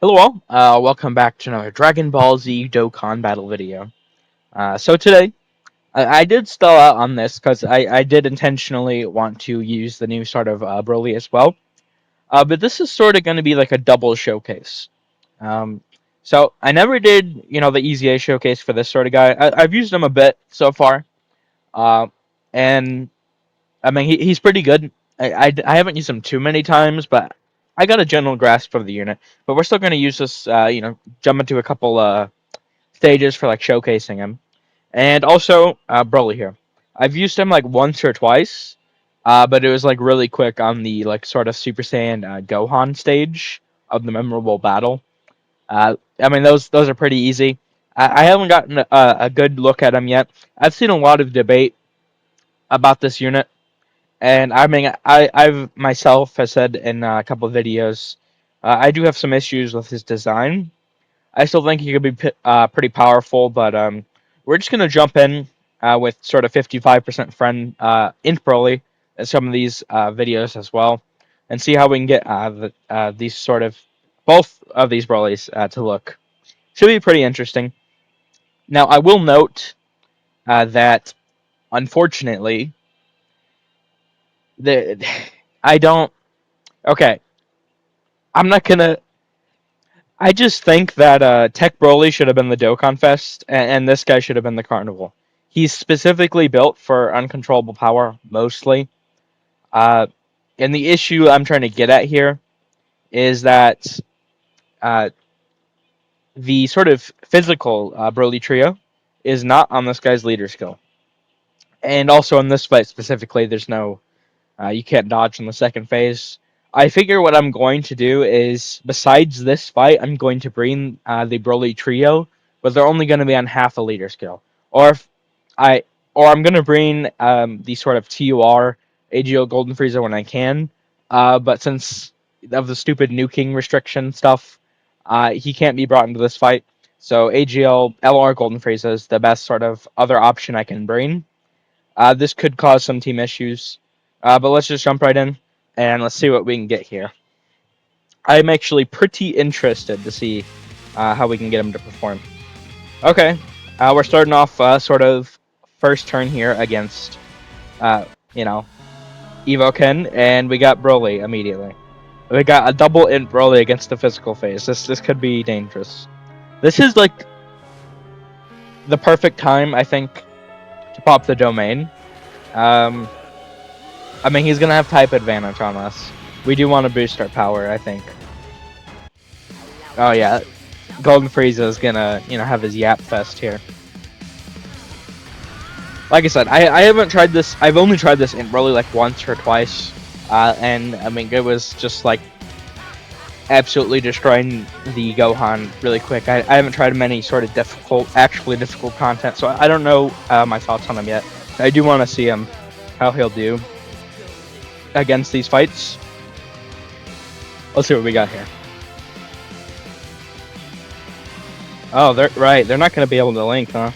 Hello all, welcome back to another Dragon Ball Z Dokkan battle video. So today, I did stall out on this because I did intentionally want to use the new sort of Broly as well. But this is sort of going to be like a double showcase. Um, so I never did, the EZA showcase for this sort of guy. I've used him a bit so far. Uh, and I mean, he's pretty good. I haven't used him too many times, but I got a general grasp of the unit. But we're still going to use this, jump into a couple stages for like showcasing him. And also, Broly here. I've used him like once or twice, but it was like really quick on the like sort of Super Saiyan Gohan stage of the memorable battle. I mean, those are pretty easy. I haven't gotten a good look at him yet. I've seen a lot of debate about this unit. And I mean, I've myself has said in a couple of videos, I do have some issues with his design. I still think he could be pretty powerful, but we're just gonna jump in with sort of 55% friend INT Broly in some of these videos as well, and see how we can get these sort of both of these Brolys to look. Should be pretty interesting. Now, I will note that unfortunately, the I don't. Okay, I'm not gonna. I just think that TEQ Broly should have been the Dokkan Fest, and this guy should have been the Carnival. He's specifically built for uncontrollable power, mostly. Uh, and the issue I'm trying to get at here is that uh, the sort of physical Broly trio is not on this guy's leader skill. And also in this fight specifically, there's no you can't dodge in the second phase. I figure what I'm going to do is, besides this fight, I'm going to bring the Broly trio, but they're only going to be on half a leader skill. Or if I, or I'm going to bring the sort of TUR AGL Golden Frieza when I can. But since of the stupid nuking restriction stuff, he can't be brought into this fight. So AGL LR Golden Frieza is the best sort of other option I can bring. This could cause some team issues. But let's just jump right in, and let's see what we can get here. I'm actually pretty interested to see how we can get him to perform. Okay, we're starting off sort of first turn here against, you know, Evoken, and we got Broly immediately. We got a double INT Broly against the physical phase. This could be dangerous. This is like the perfect time, I think, to pop the domain. I mean, he's gonna have type advantage on us. We do want to boost our power, I think. Oh yeah, Golden Frieza is gonna, have his yap fest here. Like I said, I haven't tried this. I've only tried this in Broly like once or twice, and I mean it was just like absolutely destroying the Gohan really quick. I haven't tried many sort of actually difficult content, so I don't know my thoughts on him yet. I do want to see him, how he'll do against these fights. Let's see what we got here. Oh, they're right. They're not going to be able to link, huh?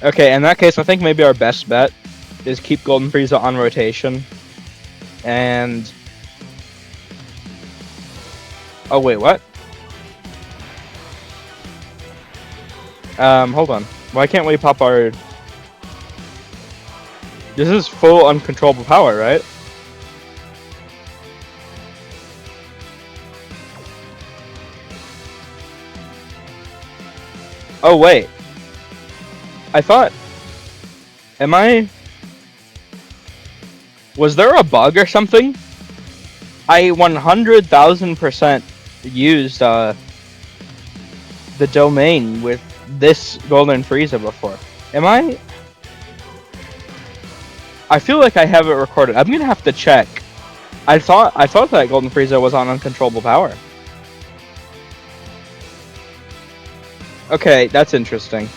Okay, in that case, I think maybe our best bet is keep Golden Frieza on rotation. And... oh, wait, what? Hold on. Why can't we pop our... this is full uncontrollable power, right? Oh, wait. I thought... am I... was there a bug or something? I 100,000% used the domain with this Golden Frieza before. Am I... I feel like I have it recorded. I'm gonna have to check. I thought that Golden Frieza was on uncontrollable power. Okay, that's interesting.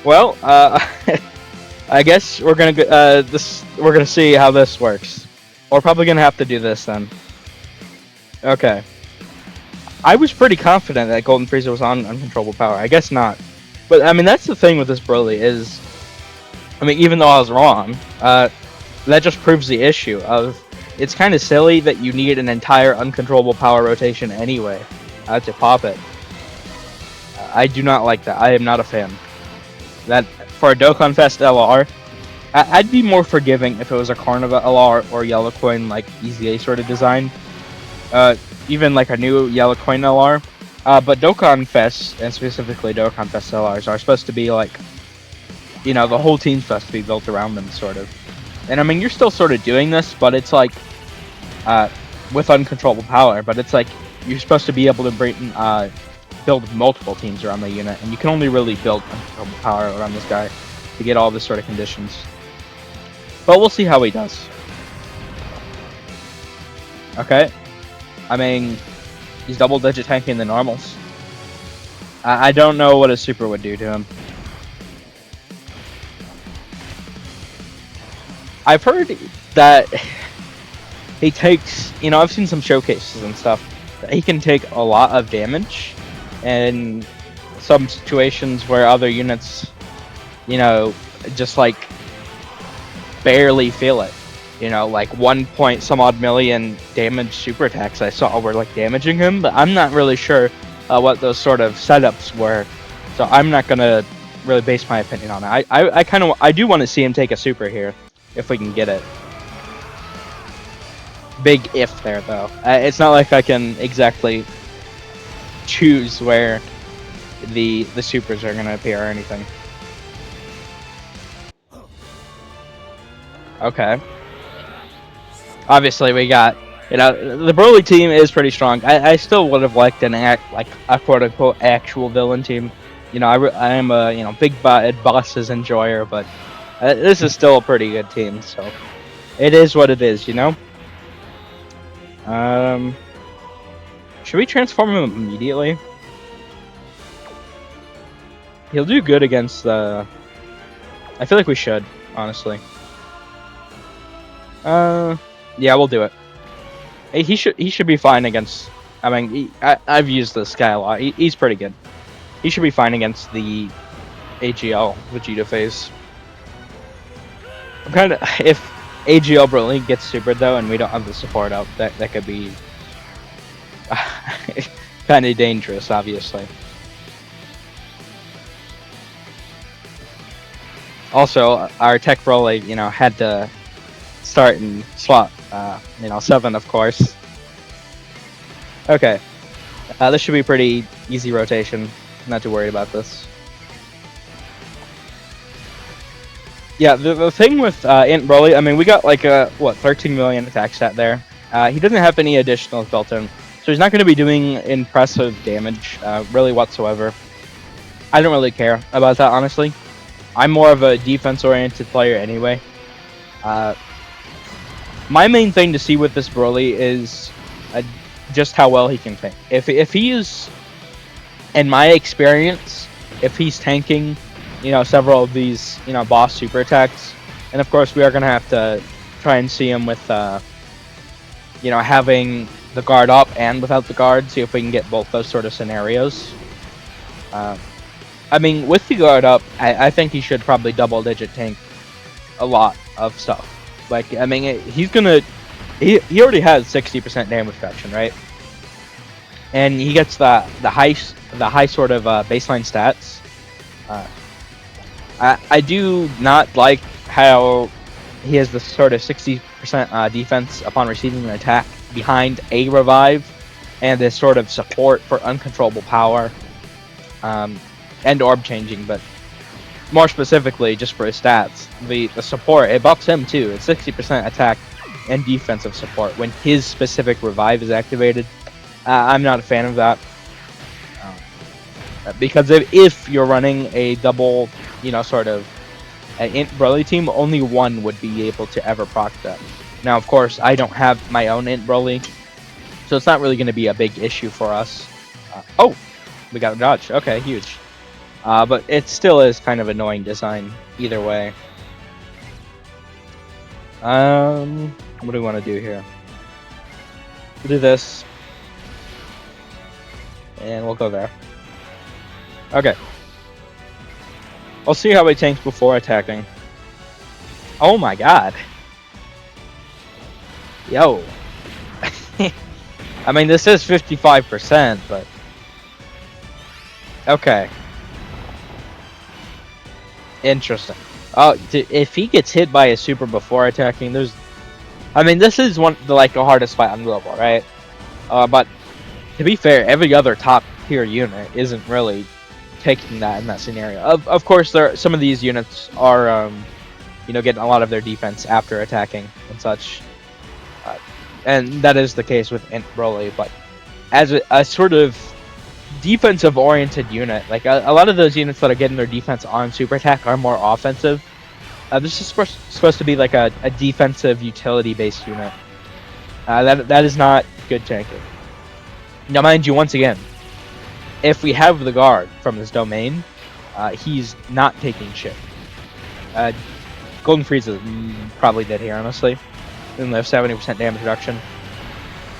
Well, I guess we're gonna we're gonna see how this works. We're probably gonna have to do this then. Okay. I was pretty confident that Golden Frieza was on uncontrollable power. I guess not. But I mean, that's the thing with this Broly is, I mean, even though I was wrong, that just proves the issue of it's kind of silly that you need an entire uncontrollable power rotation anyway. to pop it. I do not like that. I am not a fan. That for a Dokkan Fest LR, I'd be more forgiving if it was a Carnival LR or Yellow Coin like EZA sort of design. Even like a new Yellow Coin LR. But Dokkan Fest, and specifically Dokkan Fest LRs, are supposed to be like, the whole team's supposed to be built around them, sort of. And I mean, you're still sort of doing this, but it's like, with uncontrollable power, but it's like, you're supposed to be able to build multiple teams around the unit, and you can only really build uncontrollable power around this guy to get all this sort of conditions. But we'll see how he does. Okay. I mean, he's double-digit tanking the normals. I don't know what a super would do to him. I've heard that he takes, I've seen some showcases and stuff, that he can take a lot of damage in some situations where other units, just like barely feel it. Like 1 point some odd million damage super attacks I saw were like damaging him, but I'm not really sure what those sort of setups were, so I'm not gonna really base my opinion on it. I do want to see him take a super here if we can get it. Big if there though. It's not like I can exactly choose where the supers are gonna appear or anything. Okay. Obviously, we got, the Broly team is pretty strong. I still would have liked a quote-unquote actual villain team. I am a, big bosses enjoyer, but this is still a pretty good team, so it is what it is, Should we transform him immediately? He'll do good against the... I feel like we should, honestly. Yeah, we'll do it. Hey, he should be fine against. I mean, I've used this guy a lot. He's pretty good. He should be fine against the AGL Vegeta phase. I'm kind of, if AGL Broly gets supered though, and we don't have the support up, that could be kind of dangerous, obviously. Also, our TEQ Broly, had to start in slot, 7, of course. Okay. This should be pretty easy rotation. Not too worried about this. Yeah, the thing with INT Broly, I mean, we got like a, 13 million attack stat there. He doesn't have any additionals built in, so he's not going to be doing impressive damage, really whatsoever. I don't really care about that, honestly. I'm more of a defense-oriented player anyway. My main thing to see with this Broly is just how well he can tank. If he is, in my experience, if he's tanking, several of these, boss super attacks, and of course we are gonna have to try and see him with, having the guard up and without the guard. See if we can get both those sort of scenarios. I mean, with the guard up, I think he should probably double-digit tank a lot of stuff. Like, I mean, he's gonna... He already has 60% damage reduction, right? And he gets the high sort of baseline stats. I do not like how he has the sort of 60% defense upon receiving an attack behind a revive, and this sort of support for uncontrollable power, and orb changing, but more specifically, just for his stats, the support, it buffs him too. It's 60% attack and defensive support when his specific revive is activated. I'm not a fan of that. Because if you're running a double, sort of INT Broly team, only one would be able to ever proc that. Now, of course, I don't have my own INT Broly, so it's not really going to be a big issue for us. Oh, we got a dodge. Okay, huge. But it still is kind of annoying design either way. What do we want to do here? We'll do this. And we'll go there. Okay. I'll see how he tanks before attacking. Oh my god. Yo. I mean, this is 55%, but Okay. Interesting. Oh, if he gets hit by a super before attacking, there's... I mean, this is the hardest fight on the level, right? But to be fair, every other top tier unit isn't really taking that in that scenario. Of course, some of these units are, getting a lot of their defense after attacking and such. And that is the case with INT Broly, but as a sort of defensive-oriented unit, like a lot of those units that are getting their defense on super attack are more offensive. This is supposed to be like a defensive utility-based unit. That is not good tanking. Now, mind you, once again, if we have the guard from his domain, he's not taking shit. Golden Frieza probably dead here, honestly. Didn't live 70% damage reduction.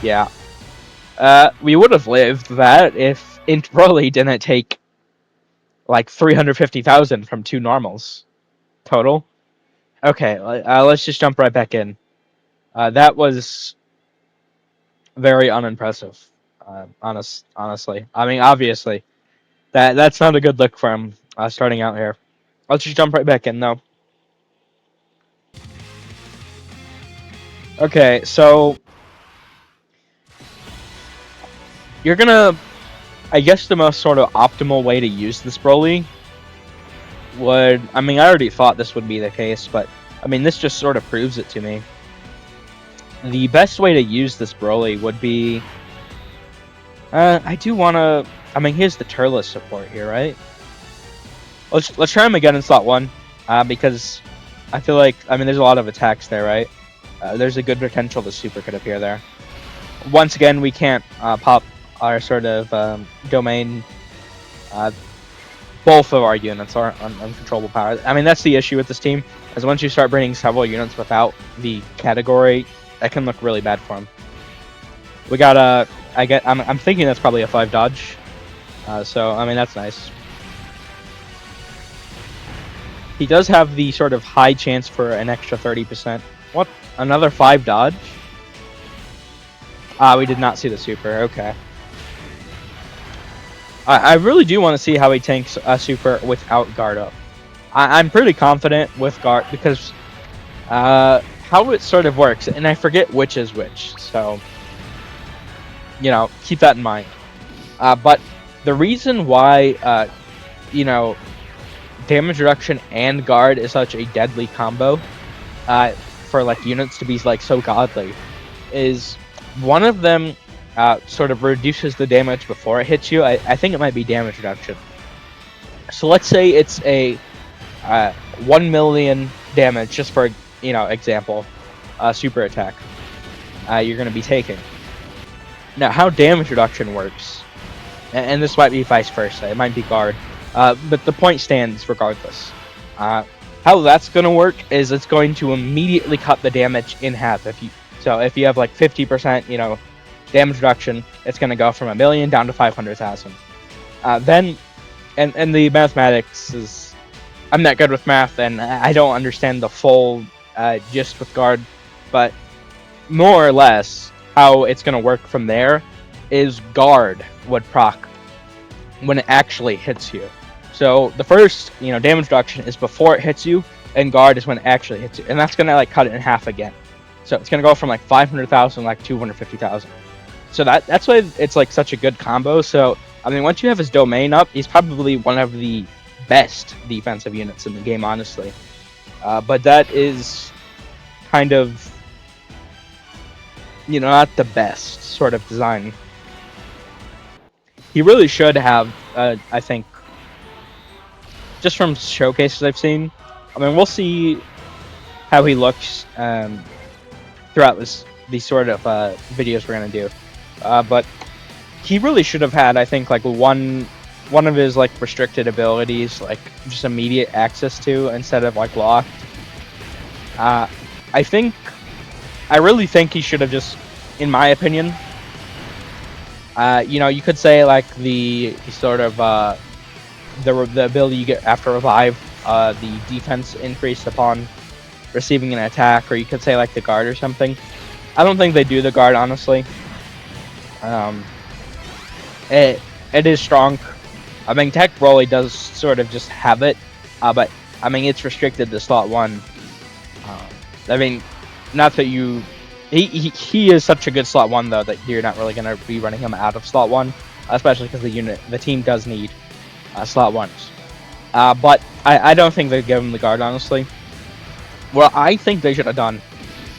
Yeah. We would have lived that if INT Broly didn't take like 350,000 from 2 normals total. Okay, let's just jump right back in. That was very unimpressive. Honestly, I mean, obviously, that's not a good look for him starting out here. Let's just jump right back in, though. Okay, so you're gonna, I guess the most sort of optimal way to use this Broly would, I mean, I already thought this would be the case, but I mean, this just sort of proves it to me. The best way to use this Broly would be, I do want to, I mean, here's the Turles support here, right? Let's try him again in slot 1, because I feel like, I mean, there's a lot of attacks there, right? There's a good potential the super could appear there. Once again, we can't pop our sort of domain. Both of our units are uncontrollable power. I mean, that's the issue with this team, is once you start bringing several units without the category, that can look really bad for him. We got I'm thinking that's probably a 5 dodge. So, I mean, that's nice. He does have the sort of high chance for an extra 30%. What? Another 5 dodge? We did not see the super. Okay. I really do want to see how he tanks a super without guard up. I'm pretty confident with guard, because how it sort of works, and I forget which is which, so keep that in mind. But the reason why damage reduction and guard is such a deadly combo for like units to be like so godly is one of them sort of reduces the damage before it hits you. I think it might be damage reduction. So let's say it's a 1 million damage, just for example, super attack you're going to be taking. Now, how damage reduction works, and this might be vice versa, it might be guard, but the point stands regardless. How that's going to work is it's going to immediately cut the damage in half. If you have like 50%, damage reduction, it's going to go from 1 million down to 500,000. Then, and the mathematics is, I'm not good with math, and I don't understand the full gist with guard, but more or less how it's going to work from there is guard would proc when it actually hits you. So the first, damage reduction is before it hits you, and guard is when it actually hits you, and that's going to like cut it in half again. So it's going to go from like 500,000 like 250,000. So that's why it's like such a good combo. So I mean, once you have his domain up, he's probably one of the best defensive units in the game, honestly. But that is kind of, not the best sort of design. He really should have, I think, just from showcases I've seen. I mean, we'll see how he looks throughout these sort of videos we're gonna do. But he really should have had, I think, like one of his like restricted abilities, like just immediate access to instead of like locked. I really think he should have just, in my opinion, you could say like the sort of the ability you get after revive, the defense increased upon receiving an attack, or you could say like the guard or something. I don't think they do the guard, honestly. It is strong, I mean, TEQ Broly does sort of just have it, but I mean, it's restricted to slot 1. I mean, not that you... He is such a good slot 1, though, that you're not really going to be running him out of slot 1, especially because the team does need slot 1s. But I don't think they'd give him the guard, honestly. What I think they should have done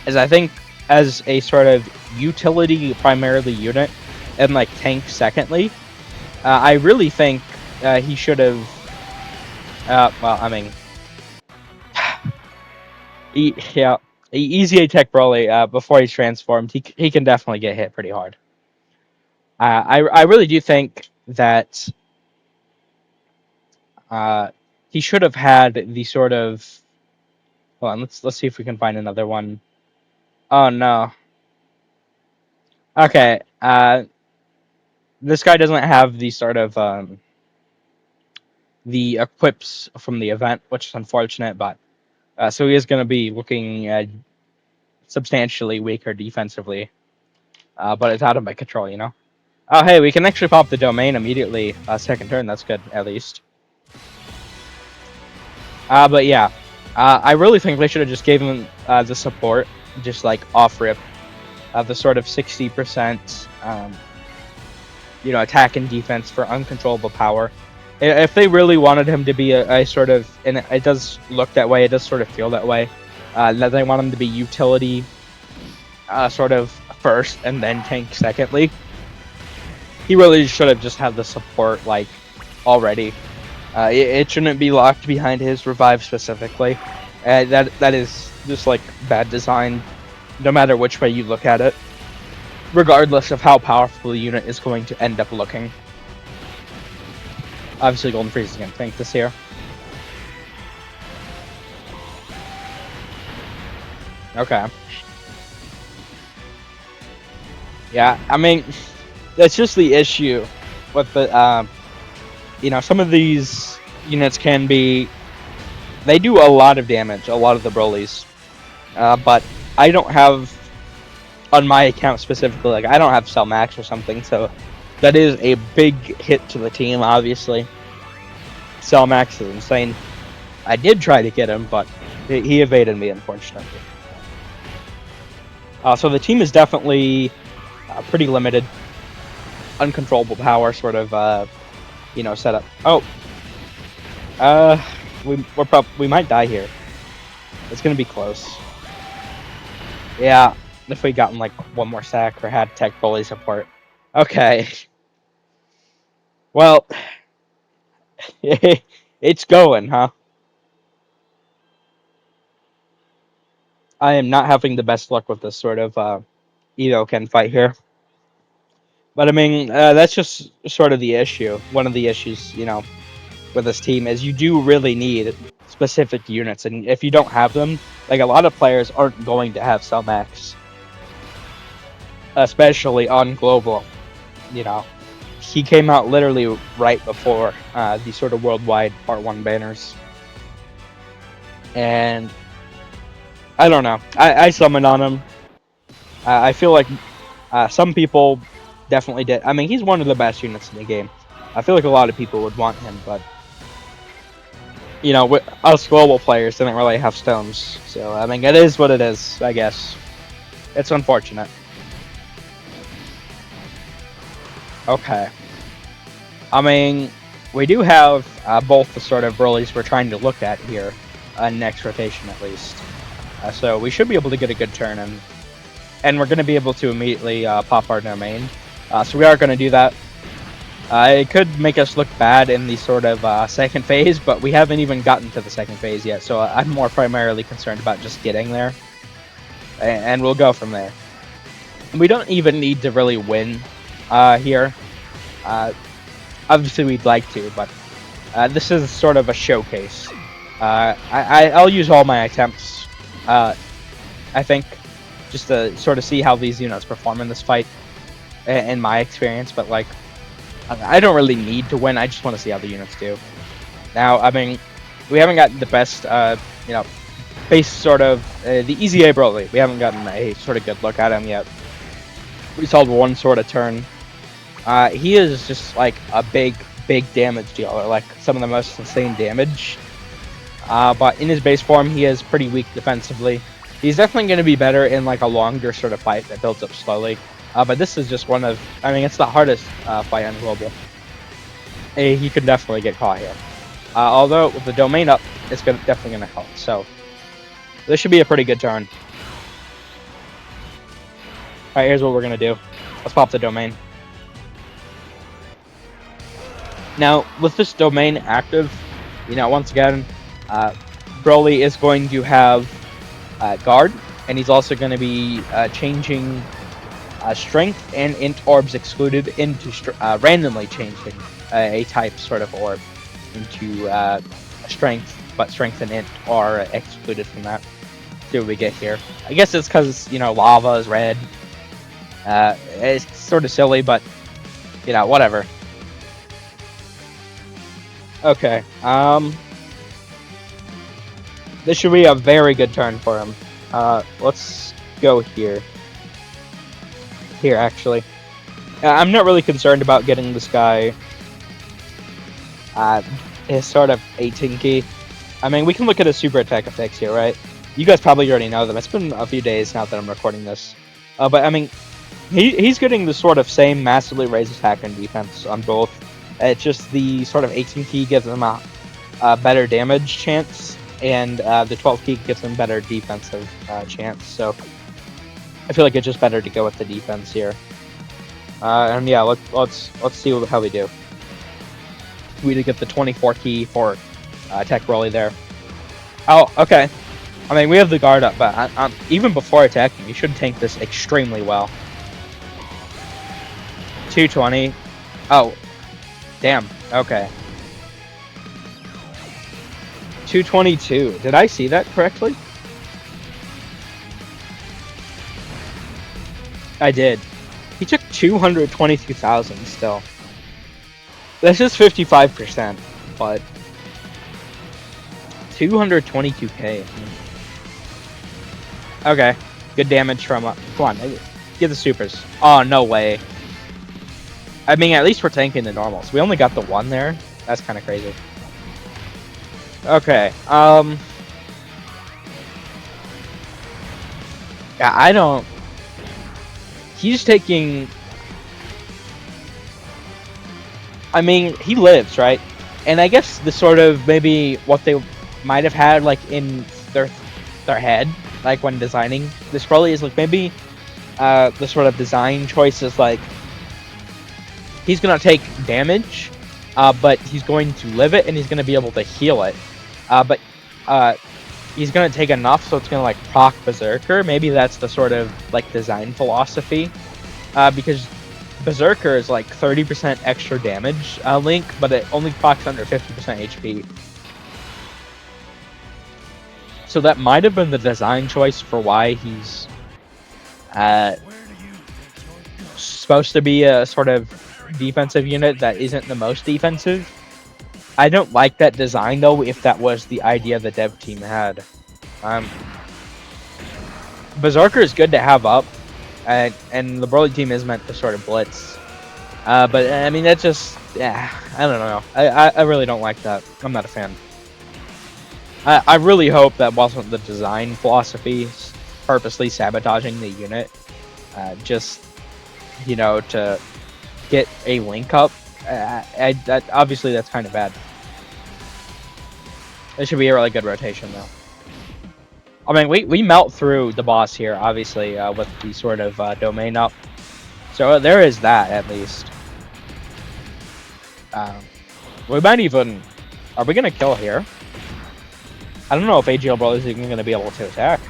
is, I think, as a sort of utility primarily unit, and like tank secondly, I really think he should have... well, I mean... EZA TEQ Broly, before he's transformed, he can definitely get hit pretty hard. I really do think that he should have had the sort of... Hold on, let's see if we can find another one. Oh no. Okay, this guy doesn't have the sort of the equips from the event, which is unfortunate, but so he is going to be looking substantially weaker defensively, but it's out of my control, you know. Oh, hey, we can actually pop the domain immediately. Second turn, that's good, at least. But yeah, I really think they should have just gave him the support, just like off rip, the sort of 60%, you know, attack and defense for uncontrollable power. If they really wanted him to be a sort of, and it does look that way, it does sort of feel that way, that they want him to be utility sort of first and then tank secondly, he really should have just had the support like already. It shouldn't be locked behind his revive specifically. That is just like bad design, no matter which way you look at it, regardless of how powerful the unit is going to end up looking. Obviously, Golden Freeze is going to tank this here. Okay. Yeah, I mean, that's just the issue with the, you know, some of these units can be, they do a lot of damage, a lot of the Brolys, but I don't have, on my account specifically, like, I don't have Cell Max or something, so that is a big hit to the team, obviously. Cell Max is insane. I did try to get him, but he evaded me, unfortunately. So the team is definitely pretty limited. Uncontrollable power, sort of, you know, setup. Oh, we might die here. It's gonna be close. Yeah, if we gotten like one more sack or had TEQ Broly support. Okay. Well, it's going, huh? I am not having the best luck with this sort of Edo-Ken fight here. But I mean, that's just sort of the issue. One of the issues, you know, with this team is you do really need specific units, and if you don't have them, like a lot of players aren't going to have Cell Max, especially on global. You know, he came out literally right before the sort of worldwide Part 1 banners, and I don't know. I summoned on him. I feel like some people definitely did. I mean, he's one of the best units in the game. I feel like a lot of people would want him, but you know, us global players didn't really have stones. So I mean, it is what it is, I guess. It's unfortunate. Okay. I mean, we do have both the sort of Brolys we're trying to look at here, next rotation at least. So we should be able to get a good turn, and we're going to be able to immediately pop our domain. So we are going to do that. It could make us look bad in the sort of second phase, but we haven't even gotten to the second phase yet, so I'm more primarily concerned about just getting there. And we'll go from there. We don't even need to really win here. Obviously we'd like to, but this is sort of a showcase. I'll use all my attempts, I think, just to sort of see how these units perform in this fight, in my experience, but like, I don't really need to win, I just want to see how the units do. Now, I mean, we haven't gotten the best, you know, base sort of, the EZA Broly, we haven't gotten a sort of good look at him yet. We saw one sort of turn. He is just like a big big damage dealer, like some of the most insane damage. But in his base form, he is pretty weak defensively. He's definitely going to be better in like a longer sort of fight that builds up slowly. But this is just one of, I mean, it's the hardest fight on Global. He could definitely get caught here. Although with the domain up, it's definitely going to help. So this should be a pretty good turn. Alright, here's what we're going to do. Let's pop the domain. Now, with this domain active, you know, once again, Broly is going to have guard, and he's also going to be changing strength and int orbs excluded into randomly changing a type sort of orb into strength, but strength and int are excluded from that. See what we get here. I guess it's because, you know, lava is red. It's sort of silly, but, you know, whatever. Okay, this should be a very good turn for him. Let's go here. Here, actually. I'm not really concerned about getting this guy his sort of 18 key. I mean, we can look at his super attack effects here, right? You guys probably already know them. It's been a few days now that I'm recording this. But, I mean, he's getting the sort of same massively raised attack and defense on both. It's just the sort of 18 key gives him a better damage chance, and the 12 key gives him better defensive chance. So I feel like it's just better to go with the defense here. And yeah, let's see how we do. We did get the 24 key for TEQ Broly there. Oh, okay. I mean, we have the guard up, but even before attacking, you should tank this extremely well. 220. Oh. Damn, okay. 222. Did I see that correctly? I did. He took 222,000 still. That's just 55%, but 222k. Okay, good damage from. Come on, get the supers. Oh, no way. I mean, at least we're tanking the normals. We only got the one there. That's kind of crazy. Okay. Yeah, I don't. He's taking. I mean, he lives, right? And I guess the sort of maybe what they might have had like in their head, like when designing this Broly, is like maybe the sort of design choice is like. He's going to take damage, but he's going to live it, and he's going to be able to heal it. But he's going to take enough, so it's going to, like, proc Berserker. Maybe that's the sort of, like, design philosophy. Because Berserker is, like, 30% extra damage link, but it only procs under 50% HP. So that might have been the design choice for why he's supposed to be a sort of defensive unit that isn't the most defensive. I don't like that design though, if that was the idea the dev team had. Berserker is good to have up, and the Broly team is meant to sort of blitz. But I mean, that's just, yeah, I don't know. I really don't like that. I'm not a fan. I really hope that wasn't the design philosophy, purposely sabotaging the unit, just, you know, to get a link up. Obviously that's kind of bad. It should be a really good rotation though. I mean, we melt through the boss here, obviously, with the sort of domain up. So there is that, at least. We might even... Are we going to kill here? I don't know if AGL Broly is even going to be able to attack.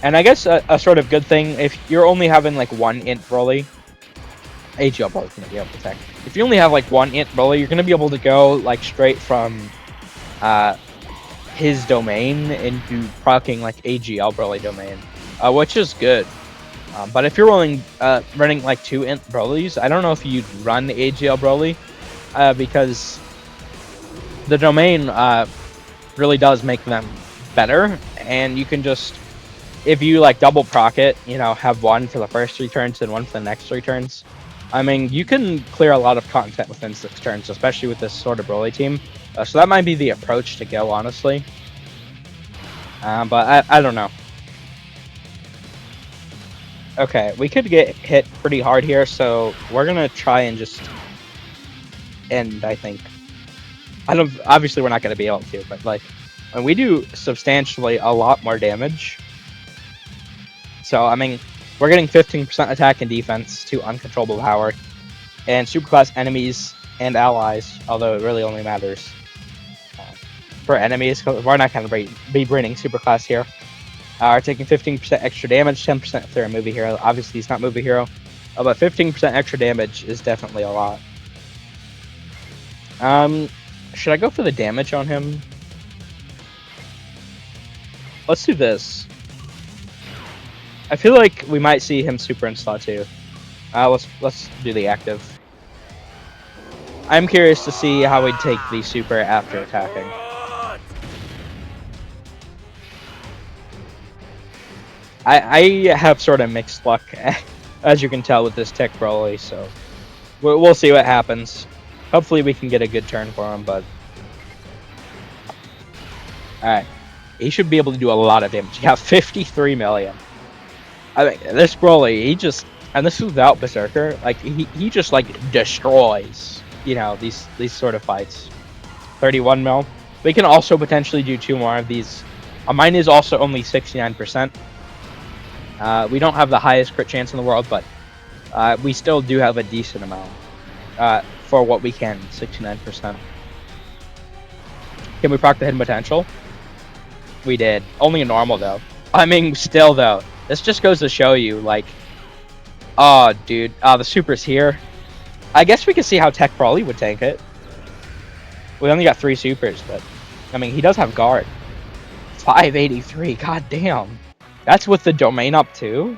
And I guess a sort of good thing, if you're only having like one INT Broly, AGL Broly is going to be able to attack. If you only have like one INT Broly, you're going to be able to go like straight from his domain into proccing like AGL Broly domain, which is good. But if you're running like two INT Brolys, I don't know if you'd run the AGL Broly, because the domain really does make them better, and you can just, if you like double proc it, you know, have one for the first 3 turns and one for the next 3 turns, I mean, you can clear a lot of content within 6 turns, especially with this sorta Broly team. So that might be the approach to go, honestly. But I don't know. Okay, we could get hit pretty hard here, so we're gonna try and just end, I think. Obviously we're not gonna be able to, but like, when we do substantially a lot more damage. So, I mean, we're getting 15% attack and defense to uncontrollable power, and superclass enemies and allies, although it really only matters for enemies, because we're not going to be bringing superclass here, are taking 15% extra damage, 10% if they're a movie hero. Obviously, he's not movie hero, but 15% extra damage is definitely a lot. Should I go for the damage on him? Let's do this. I feel like we might see him super in slot too. Let's do the active. I'm curious to see how he'd take the super after attacking. I have sort of mixed luck, as you can tell with this TEQ Broly, so we'll see what happens. Hopefully we can get a good turn for him, but... Alright. He should be able to do a lot of damage. He got 53 million. I mean, this Broly, he just... And this is without Berserker. Like, he just, like, destroys, you know, these sort of fights. 31 mil. We can also potentially do 2 more of these. Mine is also only 69%. We don't have the highest crit chance in the world, but we still do have a decent amount for what we can, 69%. Can we proc the hidden potential? We did. Only a normal, though. I mean, still, though. This just goes to show you, like... Oh, dude. The super's here. I guess we can see how TEQ Broly would tank it. We only got 3 supers, but... I mean, he does have guard. 583, god damn. That's with the domain up, too?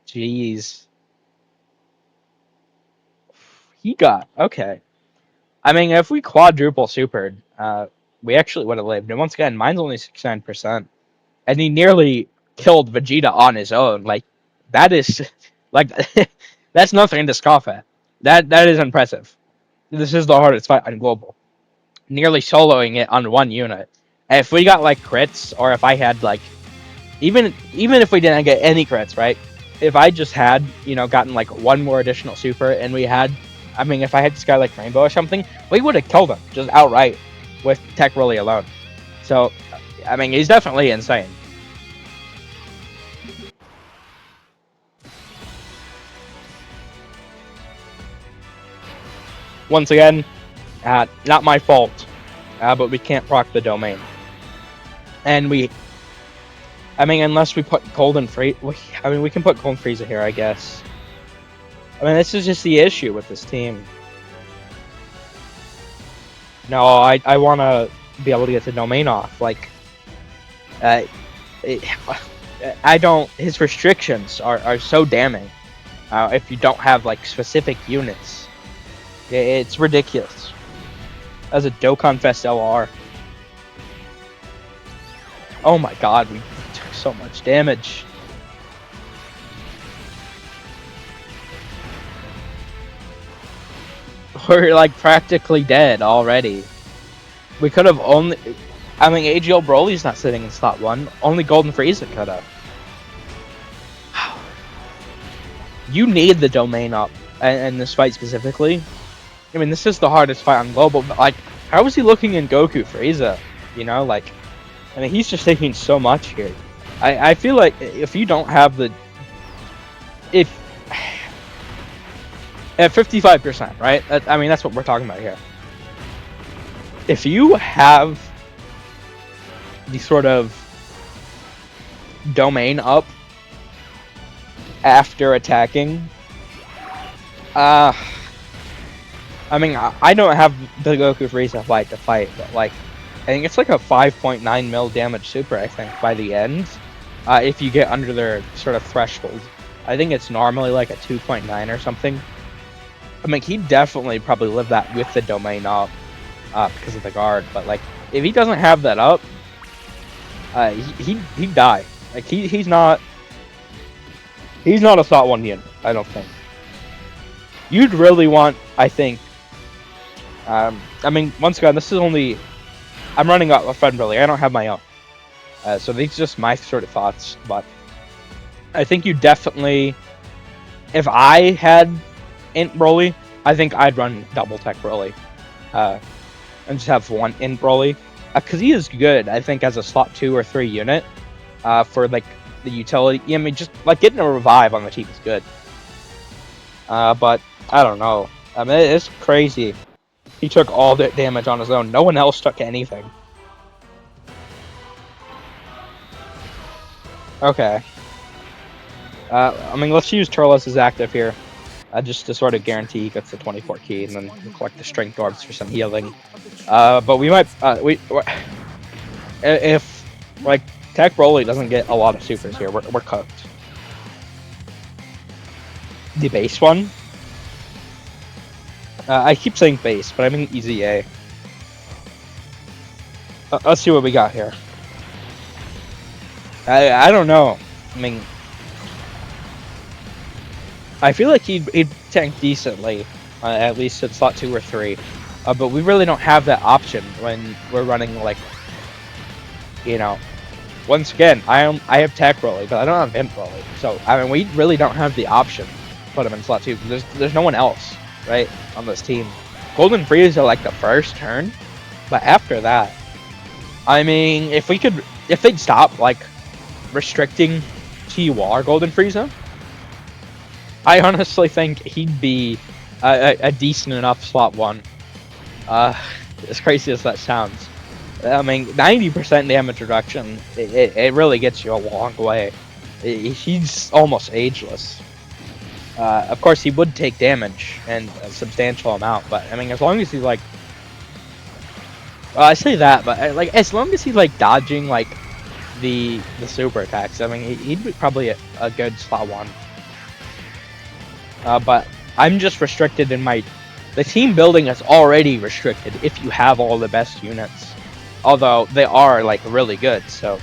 Jeez. He got... Okay. I mean, if we quadruple supered, we actually would have lived. And once again, mine's only 69%. And he nearly killed Vegeta on his own. Like, that is... Like, that's nothing to scoff at. That is impressive. This is the hardest fight on Global. Nearly soloing it on 1 unit. And if we got, like, crits, or if I had, like... Even if we didn't get any crits, right? If I just had, you know, gotten, like, 1 more additional super, and we had... I mean, if I had this guy like Rainbow or something, we would have killed him, just outright, with TEQ Broly alone. So, I mean, he's definitely insane. Once again, not my fault, but we can't proc the domain. And I mean, unless we put Cold and Freeze... I mean, we can put Cold and Frieza here, I guess. I mean, this is just the issue with this team. No, I want to be able to get the domain off. Like, I don't... His restrictions are so damning. If you don't have, like, specific units. It's ridiculous. As a Dokkan Fest LR. Oh my god, we took so much damage. We're like practically dead already. We could have only... I mean, AGL Broly's not sitting in slot 1. Only Golden Frieza could have. You need the domain up in this fight specifically. I mean, this is the hardest fight on Global, but like, how is he looking in Goku Frieza? You know, like, I mean, he's just taking so much here. I feel like if you don't have the... At 55%, right? I mean, that's what we're talking about here. If you have the sort of domain up after attacking, I mean, I don't have the Goku Frieza fight to fight, but like, I think it's like a 5.9 mil damage super, I think, by the end, if you get under their sort of threshold. I think it's normally like a 2.9 or something. I mean, he'd definitely probably live that with the domain up, because of the guard, but like, if he doesn't have that up, he'd die. Like, he's not a slot 1 unit, I don't think. you'd really want, I think. I mean, once again, this is only. I'm running a friend Broly. I don't have my own. So these are just my sort of thoughts. But I think you definitely. If I had INT Broly, I think I'd run double TEQ Broly. And just have one INT Broly. Because he is good, I think, as a slot 2 or 3 unit. For, like, the utility. I mean, just, like, getting a revive on the team is good. But, I don't know. I mean, it's crazy. He took all that damage on his own. No one else took anything. Okay. I mean, let's use Turles as active here. Just to sort of guarantee he gets the 24 key, and then we'll collect the strength orbs for some healing. But we might... if, like, TEQ Broly doesn't get a lot of supers here, we're cooked. The base one? I keep saying base, but I mean EZA. Let's see what we got here. I don't know. I mean, I feel like he'd tank decently, at least in slot 2 or 3. But we really don't have that option when we're running, like, you know. Once again, I have TEQ Broly, but I don't have INT Broly. So, I mean, we really don't have the option to put him in slot 2. There's no one else, right, on this team. Golden Frieza, like, the first turn. But after that, I mean, if they'd stop, like, restricting TUR Golden Frieza, I honestly think he'd be a decent enough slot 1. As crazy as that sounds. I mean, 90% damage reduction, it really gets you a long way. He's almost ageless. Of course, he would take damage, and a substantial amount, but, I mean, as long as he's, like... Well, I say that, but, like, as long as he's, like, dodging, like, the super attacks, I mean, he'd be probably a good slot 1. But I'm just restricted in my... The team building is already restricted if you have all the best units. Although, they are, like, really good, so...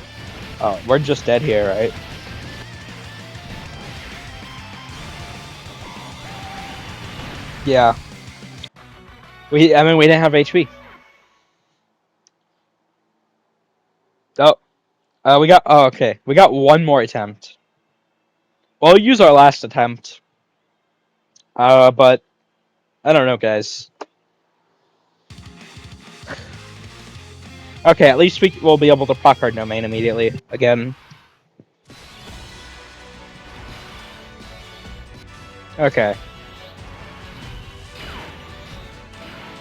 we're just dead here, right? Yeah. I mean, we didn't have HP. Oh. We got... Oh, okay. We got one more attempt. We'll use our last attempt. But... I don't know, guys. Okay, at least we'll be able to proc our domain immediately again. Okay.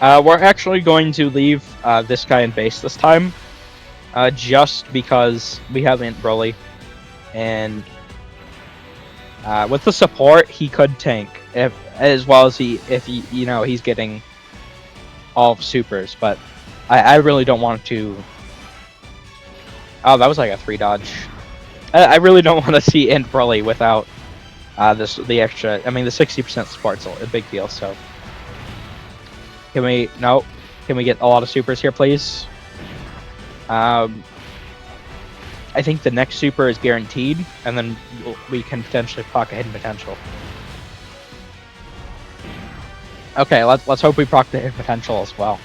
We're actually going to leave this guy in base this time, just because we have INT Broly, and with the support he could tank as well as if he's getting all supers, but I really don't want to. Oh, that was like a 3 dodge. I really don't want to see INT Broly without the extra. I mean, the 60% support's a big deal. So can we? No. Can we get a lot of supers here, please? I think the next super is guaranteed, and then we can potentially proc a hidden potential. Okay, let's hope we proc the hidden potential as well.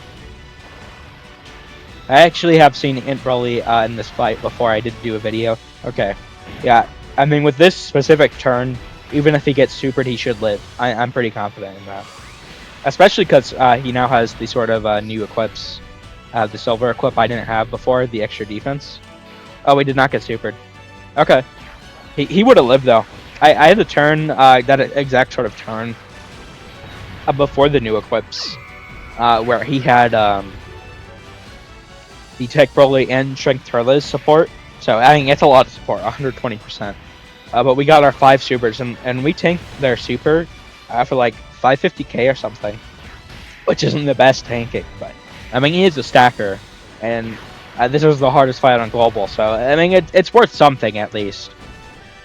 I actually have seen INT Broly in this fight before. I did do a video. Okay, yeah. I mean, with this specific turn, even if he gets supered, he should live. I'm pretty confident in that. Especially because he now has the sort of new equips. The silver equip I didn't have before, the extra defense. Oh, we did not get supered. Okay. He would have lived, though. I had a turn, that exact sort of turn, before the new equips, where he had the TEQ Broly and Strength Turles support. So, I mean, it's a lot of support, 120%. But we got our 5 supers, and we tanked their super for like 550k or something, which isn't the best tanking, but I mean, he is a stacker, and this was the hardest fight on Global, so I mean, it's worth something at least.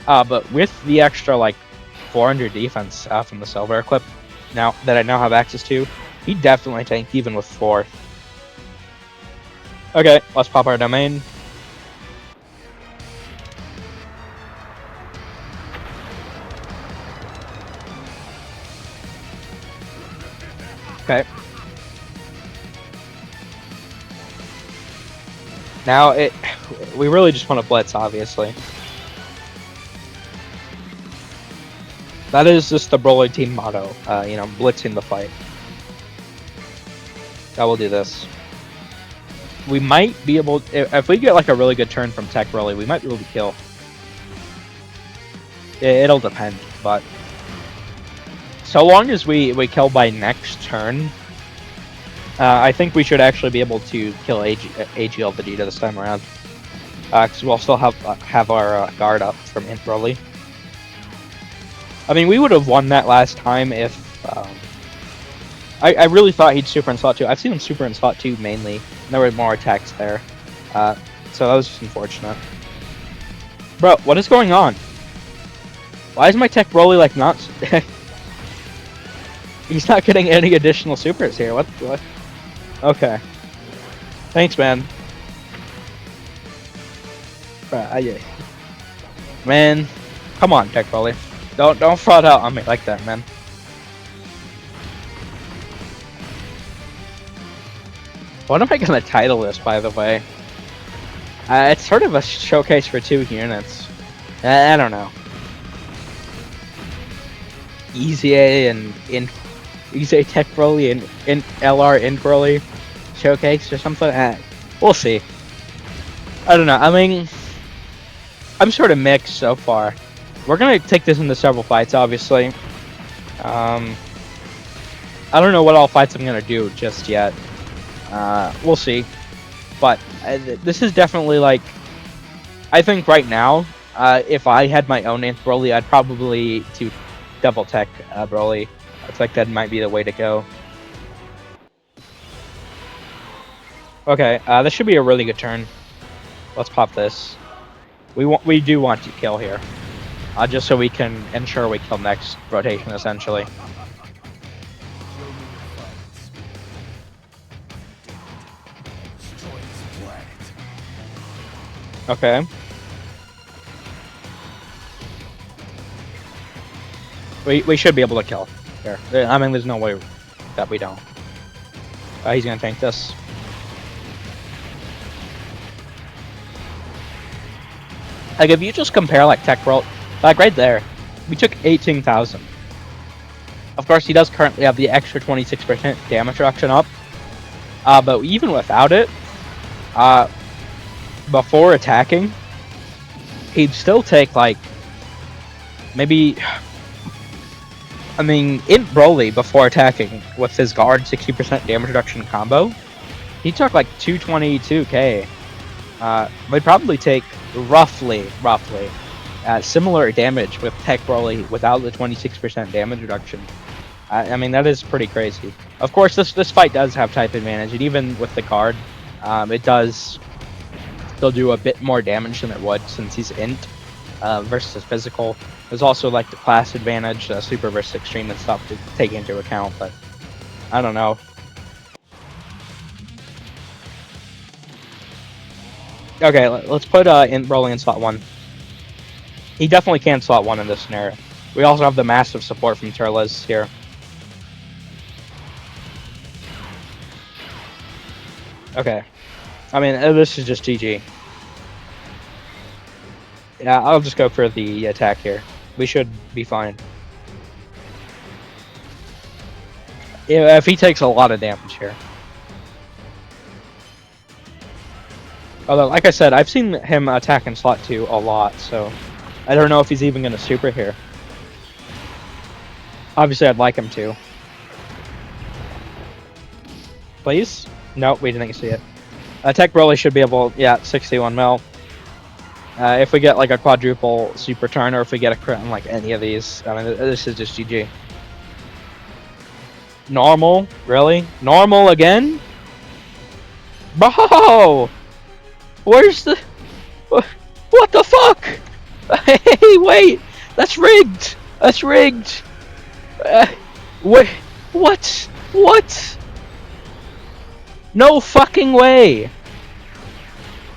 But with the extra like 400 defense from the silver equip, now that I now have access to, he definitely tanked even with 4. Okay, let's pop our domain. Okay. Now we really just want to blitz, obviously. That is just the Broly team motto, you know, blitzing the fight. I will do this. We might be able, if we get like a really good turn from TEQ Broly, we might be able to kill. It'll depend, but so long as we kill by next turn, I think we should actually be able to kill AGL Vegeta this time around. Because we'll still have our guard up from INT Broly. I mean, we would have won that last time if... I really thought he'd super in slot 2. I've seen him super in slot 2 mainly. There were more attacks there. So that was just unfortunate. Bro, what is going on? Why is my TEQ Broly like not... He's not getting any additional supers here. What? Okay. Thanks, man. Man, come on, TEQ Broly. Don't fraud out on me like that, man. What am I gonna title this, by the way? It's sort of a showcase for 2 units. I don't know. EZA and EZA TEQ Broly and LR INT Broly showcase or something. We'll see. I don't know. I mean, I'm sort of mixed so far. We're gonna take this into several fights, obviously. I don't know what all fights I'm gonna do just yet. We'll see. But this is definitely like, I think right now, if I had my own INT Broly, I'd probably do double TEQ Broly. I think that might be the way to go. Okay, this should be a really good turn. Let's pop this. We do want to kill here, just so we can ensure we kill next rotation, essentially. Okay. We should be able to kill here. I mean, there's no way that we don't. He's gonna tank this. Like, if you just compare, like, TEQ Broly, like, right there, we took 18,000. Of course, he does currently have the extra 26% damage reduction up. But even without it, before attacking, he'd still take, like, maybe... I mean, INT Broly, before attacking, with his guard 60% damage reduction combo, he took, like, 222k. We'd probably take roughly similar damage with TEQ Broly without the 26% damage reduction. I mean, that is pretty crazy. Of course, this fight does have type advantage, and even with the guard, it does still do a bit more damage than it would since he's INT versus physical. There's also like the class advantage, super versus extreme and stuff to take into account, but I don't know. Okay, let's put INT Broly in slot 1. He definitely can slot 1 in this scenario. We also have the massive support from Turles here. Okay. I mean, this is just GG. Yeah, I'll just go for the attack here. We should be fine. Yeah, if he takes a lot of damage here. Although, like I said, I've seen him attack in slot 2 a lot, so I don't know if he's even going to super here. Obviously, I'd like him to. Please? Nope, we didn't see it. TEQ Broly should be able, yeah, 61 mil. If we get like a quadruple super turn, or if we get a crit on like any of these, I mean, this is just GG. Normal? Really? Normal again? Bro! Where's the... What the fuck? Hey, wait! That's rigged! That's rigged! Wait, what? What? No fucking way!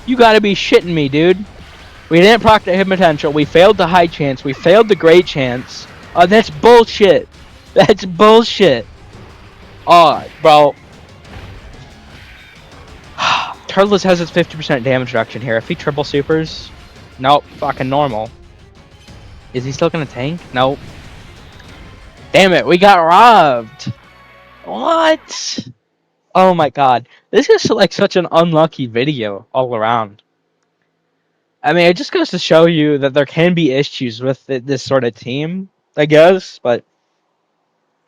You gotta be shitting me, dude. We didn't proc the hit potential, we failed the high chance, we failed the great chance. That's bullshit! That's bullshit! Oh, bro. Turles has its 50% damage reduction here. If he triple supers, nope, fucking normal. Is he still gonna tank? Nope. Damn it, we got robbed. What? Oh my god. This is like such an unlucky video all around. I mean, it just goes to show you that there can be issues with this sort of team, I guess, but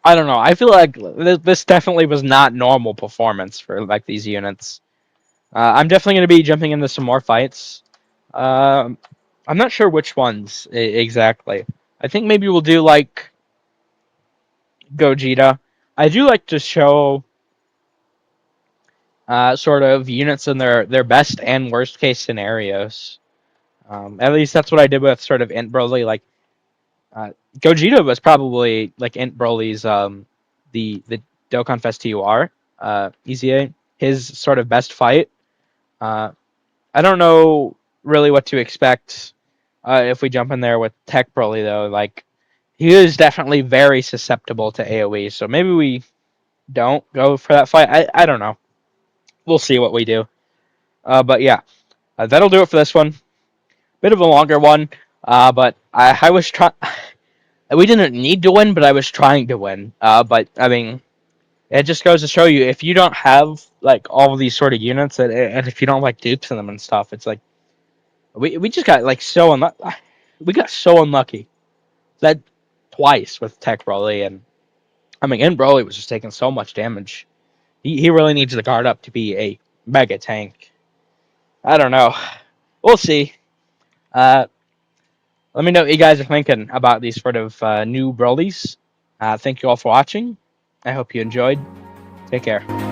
I don't know. I feel like this definitely was not normal performance for like these units. I'm definitely going to be jumping into some more fights. Um, I'm not sure which ones exactly. I think maybe we'll do like Gogeta. I do like to show sort of units in their best and worst case scenarios. At least that's what I did with sort of INT Broly. Like Gogeta was probably like INT Broly's the Dokkan Fest TUR EZA, his sort of best fight. Uh, I don't know really what to expect if we jump in there with TEQ Broly though. Like he is definitely very susceptible to AOE, so maybe we don't go for that fight. I don't know. We'll see what we do. But yeah, that'll do it for this one. Bit of a longer one, but I was trying. We didn't need to win, but I was trying to win. But I mean, it just goes to show you if you don't have like all of these sort of units, and if you don't like dupes in them and stuff, it's like we just got like so unlucky. We got so unlucky that twice with TEQ Broly, and I mean, and Broly was just taking so much damage. He really needs to guard up to be a mega tank. I don't know. We'll see. Uh, Let me know what you guys are thinking about these sort of new Brolys. Thank you all for watching. I hope you enjoyed. Take care.